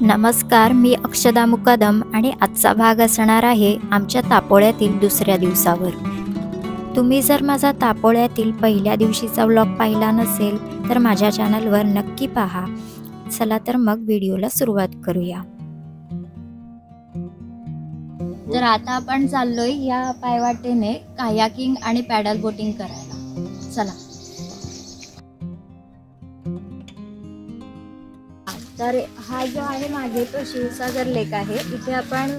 नमस्कार, मी अक्षदा मुकादम आणि आजचा भाग असणार आहे आमच्या तापोळ्यातील दुसऱ्या दिवसावर. तुम्ही जर माझा तापोळ्यातील पहिल्या दिवशीचा व्लॉग पाहिला नसेल तर माझ्या चॅनलवर नक्की पहा. चला तर मग व्हिडिओला सुरुवात करूया. तर आता आपण चाललोय या पायवाटेने कायाकिंग आणि पॅडल बोटिंग करायला. चला. तर हा जो आहे मागे तो शिवसागर लेक आहे. इथे आपण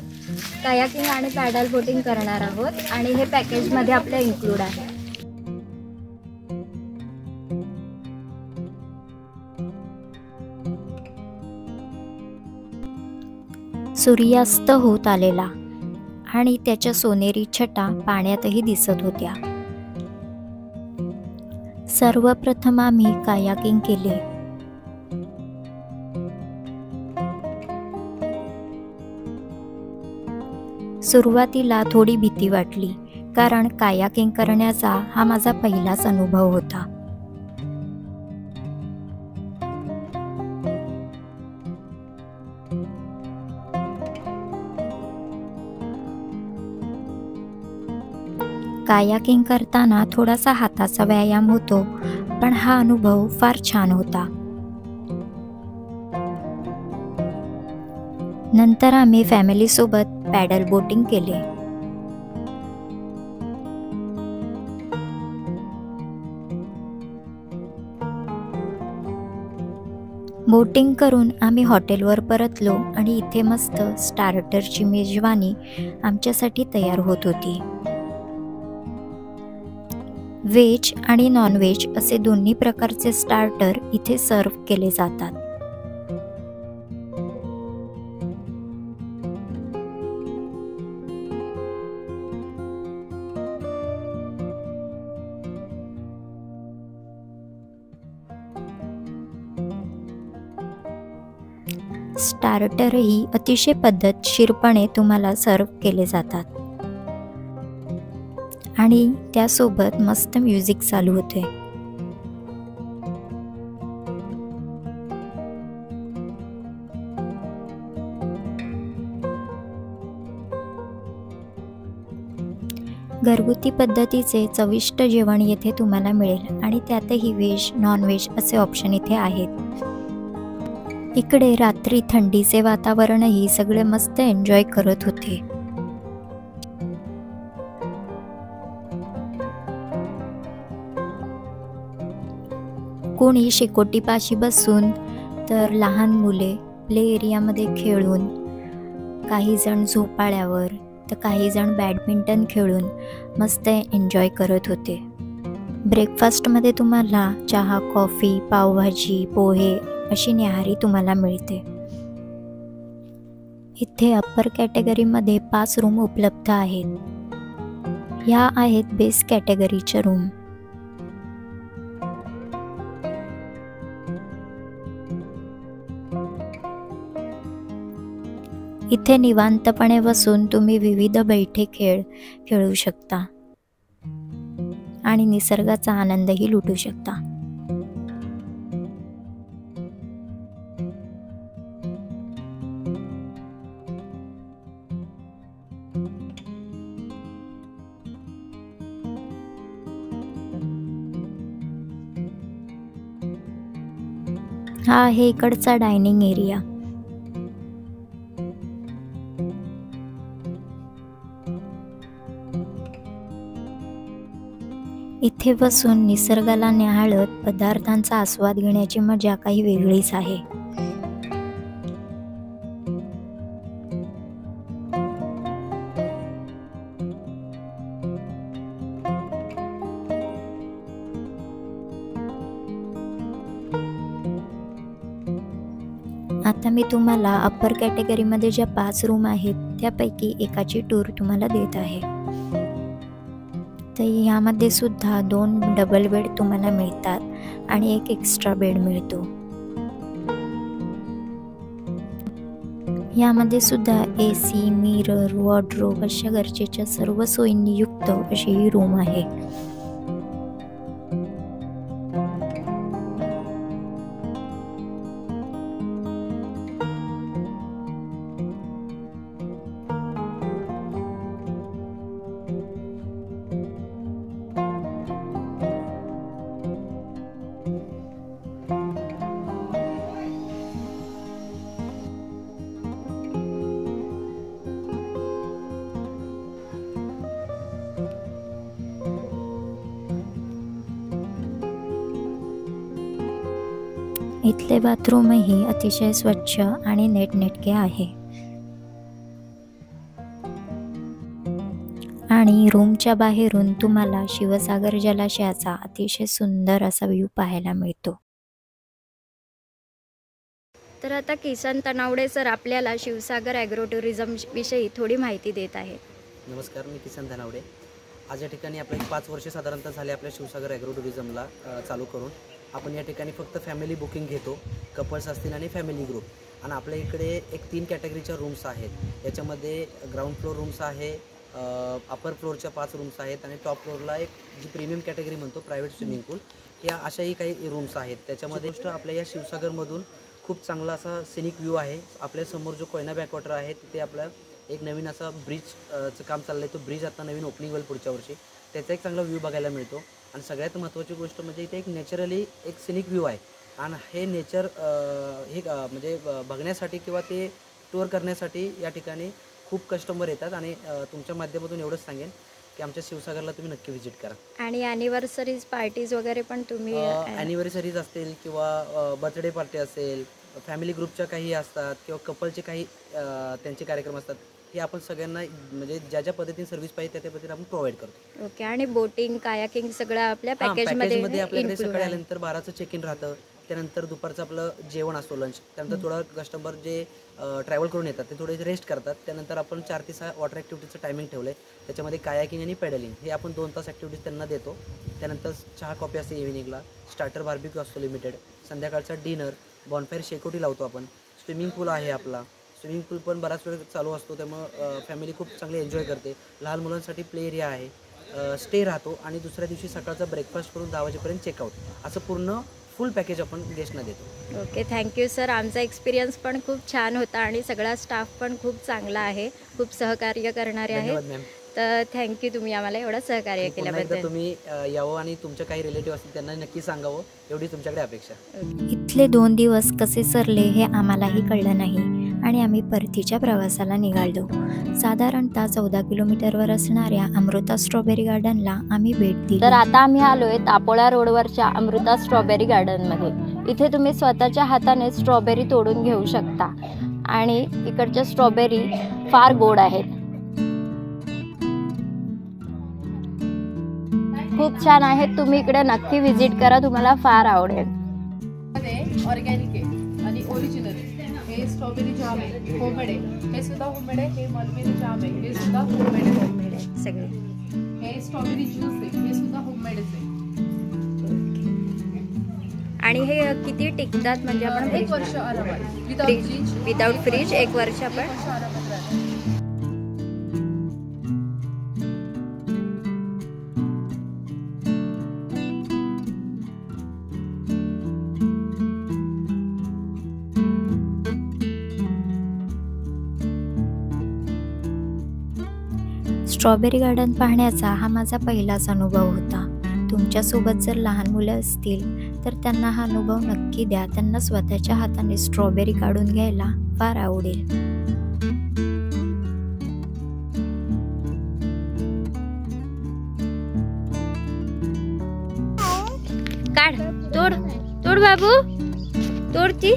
कायाकिंग आणि पॅडल बोटिंग करणार आहोत आणि हे पॅकेजमध्ये आपल्या इन्क्लूड आहे. सूर्यास्त होत आलेला आणि त्याच्या सोनेरी छटा पाण्यातही दिसत होत्या. सर्वप्रथम आम्ही कायाकिंग केले. सुरुवातीला थोडी भीती वाटली, कारण कायाकिंग करण्याचा हा माझा पहिलाच अनुभव होता. कायाकिंग करताना थोडासा हाताचा व्यायाम होतो, पण हा अनुभव फार छान होता. नंतर आम्ही फॅमिली सोबत पॅडल बोटिंग केले. बोटिंग करून आम्ही हॉटेलवर परतलो आणि इथे मस्त स्टार्टरची मेजवानी आमच्यासाठी तयार होत होती. व्हेज आणि नॉनव्हेज असे दोन्ही प्रकारचे स्टार्टर इथे सर्व केले जातात. स्टार्टरही अतिशय पद्धतशीरपणे तुम्हाला सर्व केले जातात आणि त्यासोबत मस्त म्युझिक चालू होते. घरगुती पद्धतीचे चविष्ट जेवण येथे तुम्हाला मिळेल आणि त्यातही व्हेज नॉनव्हेज असे ऑप्शन इथे आहेत. इकडे रात्री थंडीचे वातावरणही सगळे मस्त एन्जॉय करत होते. कोणी शेकोटीपाशी बसून तर लहान मुले प्ले एरियामध्ये खेळून, काही जण झोपाळ्यावर तर काही जण बॅडमिंटन खेळून मस्त एन्जॉय करत होते. ब्रेकफास्टमध्ये तुम्हाला चहा, कॉफी, पावभाजी, पोहे अशी न्याहारी तुम्हाला मिळते. इथे अप्पर कॅटेगरीमध्ये 5 रूम उपलब्ध आहेत. ह्या आहेत बेस कॅटेगरीच्या रूम. इथे निवांतपणे बसून तुम्ही विविध बैठे खेळ खेळू शकता आणि निसर्गाचा आनंदही लुटू शकता. हा आहे इकडचा डायनिंग एरिया. इथे बसून निसर्गाला न्याहाळत पदार्थांचा आस्वाद घेण्याची मजा काही वेगळीच आहे. आता मी तुम्हाला अप्पर कॅटेगरीमध्ये ज्या 5 रूम आहेत त्यापैकी एकाची टूर तुम्हाला देत आहे. तर यामध्ये सुद्धा 2 डबल बेड तुम्हाला मिळतात आणि एक एक्स्ट्रा बेड मिळतो. यामध्ये सुद्धा AC, मिरर, वॉर्डरोब अशा गरजेच्या सर्व सोयींनी युक्त अशी ही रूम आहे. इथले बाथरूमही अतिशय स्वच्छ आणि नीटनेटके आहे. आणि रूमच्या बाहेरून तुम्हाला शिवसागर जलाशयाचा अतिशय सुंदर असा व्ह्यू पाहायला मिळतो. तर आता किसन तनावडे सर आपल्याला शिवसागर ॲग्रो टुरिझम विषयी थोडी माहिती देत आहेत. नमस्कार, मी किसन तनावडे. आज या ठिकाणी आपल्या 5 वर्षे साधारणतः झाले आपल्या शिवसागर ॲग्रो टुरिझमला चालू करून. आपण या ठिकाणी फक्त फॅमिली बुकिंग घेतो, कपल्स असतील आणि फॅमिली ग्रुप. आणि आपल्या इकडे एक 3 कॅटेगरीच्या रूम्स आहेत. याच्यामध्ये ग्राउंड फ्लोर रूम्स आहे, अपर फ्लोअरच्या 5 रूम्स आहेत आणि टॉप फ्लोअरला एक जी प्रीमियम कॅटेगरी म्हणतो प्रायव्हेट स्विमिंग पूल, या अशाही काही रूम्स आहेत. त्याच्यामध्ये आपल्या या शिवसागरमधून खूप चांगला असा सिनिक व्ह्यू आहे. आपल्यासमोर जो कोयना बॅकवॉटर आहे तिथे आपला एक नवीन असा ब्रिजचं काम चाललं आहे. तो ब्रिज आता नवीन ओपनिंग होईल पुढच्या वर्षी. त्याचा एक चांगला व्ह्यू बघायला मिळतो. आणि सगळ्यात महत्त्वाची गोष्ट म्हणजे इथे एक नॅचरली एक सिनिक व्ह्यू आहे. आणि हे नेचर हे म्हणजे बघण्यासाठी किंवा ते टूर करण्यासाठी या ठिकाणी खूप कस्टमर येतात. आणि तुमच्या माध्यमातून एवढंच सांगेन की आमच्या शिवसागरला तुम्ही नक्की व्हिजिट करा. आणि ॲनिव्हर्सरीज पार्टीज वगैरे पण तुम्ही ॲनिव्हर्सरीज असतील किंवा बर्थडे पार्टी असेल, फॅमिली ग्रुपच्या काही असतात किंवा कपलचे काही त्यांचे कार्यक्रम असतात, हे आपण सगळ्यांना म्हणजे ज्या ज्या पद्धतीने सर्व्हिस पाहिजे त्या पद्धतीने आपण प्रोव्हाइड करतो. ओके. आणि बोटिंग, कायाकिंग सगळं आपल्या पॅकेजमध्ये आपल्याकडे सकाळी आल्यानंतर 12चं चेक इन राहतं. त्यानंतर दुपारचं आपलं जेवण असतो, लंच. त्यानंतर थोडं कस्टमर जे ट्रॅव्हल करून येतात ते थोडे रेस्ट करतात. त्यानंतर आपण 4 ते 6 वॉटर ॲक्टिव्हिटीचं टायमिंग ठेवलं आहे. त्याच्यामध्ये कायाकिंग आणि पेडलिंग हे आपण 2 तास ॲक्टिव्हिटीज त्यांना देतो. त्यानंतर चहा कॉफी असते इव्हिनिंगला, स्टार्टर बार्बिक्यू असतो लिमिटेड, संध्याकाळचा डिनर, बॉनफायर शेकोटी लावतो आपण. स्विमिंग पूल आहे आपला. स्विमिंग पूल पण बराच वेळ चालू असतो, त्यामुळं फॅमिली खूप चांगली एन्जॉय करते. लहान मुलांसाठी प्ले एरिया आहे, स्टे राहतो. आणि दुसऱ्या दिवशी सकाळचा ब्रेकफास्ट करून 10 वाजेपर्यंत चेकआउट, असं पूर्ण फुल पॅकेज आपण गेस्टना देतो. Okay, thank you sir. आमचा एक्सपिरियन्स पण खूप छान होता आणि सगळा स्टाफ पण खूप चांगला आहे, खूप सहकार्य करणारे आहेत. मॅम, तर थँक्यू, तुम्ही आम्हाला एवढं सहकार्य केल्याबद्दल. तुम्ही यावं आणि तुमच्या काही रिलेटिव्ह असतील त्यांना नक्की सांगावं, एवढी तुमच्याकडे अपेक्षा. इथले 2 दिवस कसे सरले हे आम्हालाही कळलं नाही आणि आम्ही परतीच्या प्रवासाला निघालो. साधारणतः 14 किलोमीटरवर असणाऱ्या अमृता स्ट्रॉबेरी गार्डनला आम्ही भेट दिली. तर आता आम्ही आलोय तापोळा रोडवरच्या अमृता स्ट्रॉबेरी गार्डनमध्ये. इथे तुम्ही स्वतःच्या हाताने स्ट्रॉबेरी तोडून घेऊ शकता आणि इकडच्या स्ट्रॉबेरी फार गोड आहेत, खूप छान आहेत. तुम्ही इकडे नक्की व्हिजिट करा, तुम्हाला फार आवडेल. ऑर्गॅनिक आहे आणि ओरिजिनल. हे स्ट्रॉबेरी जाम आहे, होममेड आहे. हे सुद्धा होममेड आहे. हे मलबेरी जाम आहे, हे सुद्धा होममेड आहे सगळे. हे स्ट्रॉबेरी ज्यूस आहे, हे सुद्धा होममेडच आहे. आणि हे किती टिकतात म्हणजे आपण 1 वर्ष आरामात, विदाउट फ्रीज 1 वर्ष आपण. स्ट्रॉबेरी गार्डन पाहण्याचा हा माझा पहिलाच अनुभव होता. तुमच्यासोबत जर लहान मुलं असतील तर त्यांना हा अनुभव नक्की द्या. त्यांना स्वतःच्या हाताने स्ट्रॉबेरी काढून घ्यायला फार आवडेल. काढ, तोड तोड बाबू, तोड ती,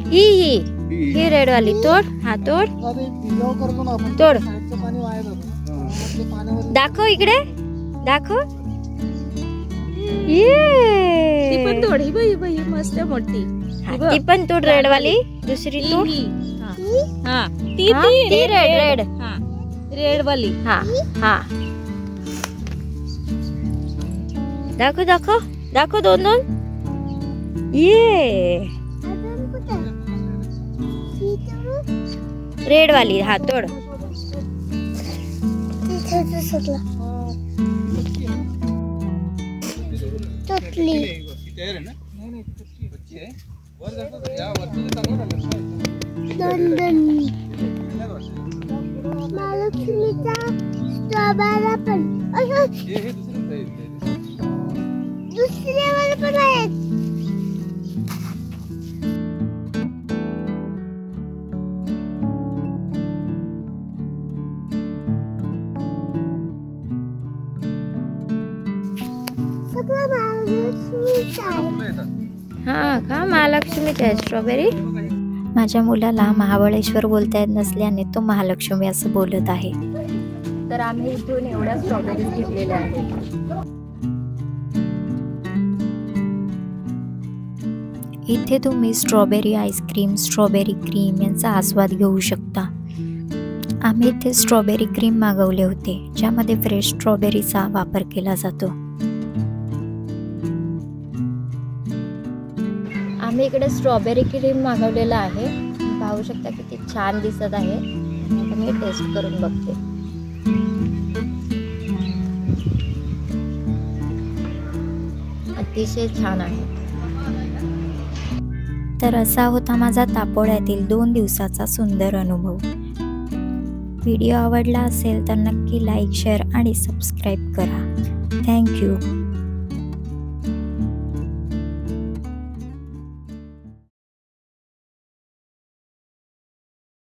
ही रेड वाली तोड. हा तोड, तोड, दाखव इकडे, दाखव. ती पण तोड. ही बाई मस्त मोठी. ती पण तोड, रेड वाली. दुसरी तोड. हा, ती रेड. हा, रेड वाली. हा हा, दाखव दाखव दाखव, 2-2. ये रेड वाली. हा तोड. दुसऱ्यावर पण आहेत. हां का महालक्ष्मीची आहे स्ट्रॉबेरी. माझ्या मुलाला महाबळेश्वर बोलता येत नसल्याने तो महालक्ष्मी असं बोलत आहे. तर आम्ही इथून एवढ्या स्ट्रॉबेरीज घेतलेल्या आहेत. इथे तुम्ही स्ट्रॉबेरी आईस्क्रीम, स्ट्रॉबेरी क्रीम यांचा आस्वाद घेऊ शकता. आम्ही इथे स्ट्रॉबेरी क्रीम मागवले होते, ज्यामध्ये फ्रेश स्ट्रॉबेरीचा वापर केला जातो. आम्ही इकडे स्ट्रॉबेरी क्रीम मागवलेला आहे. पाहू शकता किती छान दिसत आहे. आता मी टेस्ट करून बघते. अतिशय छान आहे. तर असा होता माझा तापोळ्यातील 2 दिवसाचा सुंदर अनुभव. व्हिडिओ आवडला असेल तर नक्की लाईक, शेअर आणि सबस्क्राईब करा. थँक्यू.